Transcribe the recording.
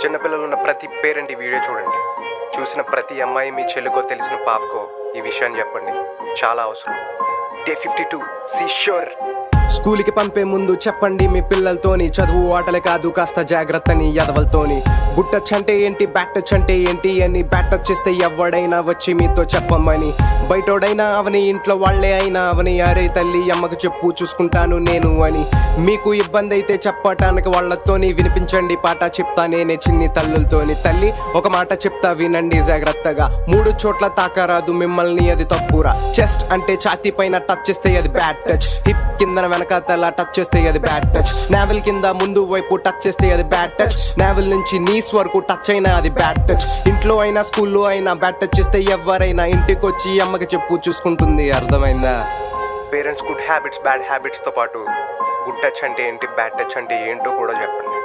చిన్నపిల్లలు ఉన్న ప్రతి పేరెంట్ ఈ వీడియో చూడండి. చూసిన ప్రతి అమ్మాయి మీ చెల్లికో తెలిసిన పాపకో ఈ విషయాన్ని చెప్పండి. చాలా అవసరం. డే 52 సీ షూర్. స్కూల్కి పంపే ముందు చెప్పండి మీ పిల్లలతోని, చదువు ఆటలే కాదు కాస్త జాగ్రత్తని ఎదవలతోని. గుడ్ టచ్ అంటే ఏంటి, బ్యాక్ టచ్ అంటే ఏంటి అని, బ్యాక్ టచ్ చేస్తే ఎవడైనా వచ్చి మీతో చెప్పమని. బయటోడైనా అవని, ఇంట్లో వాళ్లే అయినా అవని, అరే తల్లి అమ్మకు చెప్పు చూసుకుంటాను నేను అని. మీకు ఇబ్బంది అయితే చెప్పటానికి వాళ్ళతోని, వినిపించండి పాట చెప్తా నేనే చిన్ని తల్లులతోని. తల్లి ఒక మాట చెప్తా వినండి జాగ్రత్తగా, 3 చోట్ల తాకరాదు మిమ్మల్ని అది తప్పురా. చెస్ట్ అంటే ఛాతీ పైన టచ్ చేస్తే అది బ్యాడ్ టచ్, హిప్ కింద వెనకాతల టచ్ చేస్తే అది బ్యాడ్ టచ్, నావెల్ కింద ముందు వైపు టచ్ చేస్తే అది బ్యాడ్ టచ్, నావెల్ నుంచి నీస్ వరకు టచ్ అయినా అది బ్యాడ్ టచ్. ఇంట్లో అయినా స్కూల్లో అయినా బ్యాడ్ టచ్ చేస్తే ఎవరైనా ఇంటికి వచ్చి అమ్మకి చెప్పు చూసుకుంటుంది. అర్థమైందా? పేరెంట్స్ గుడ్ హ్యాబిట్స్ బ్యాడ్ హ్యాబిట్స్తో పాటు గుడ్ టచ్ అంటే ఏంటి, బ్యాడ్ టచ్ అంటే ఏంటో కూడా చెప్పండి.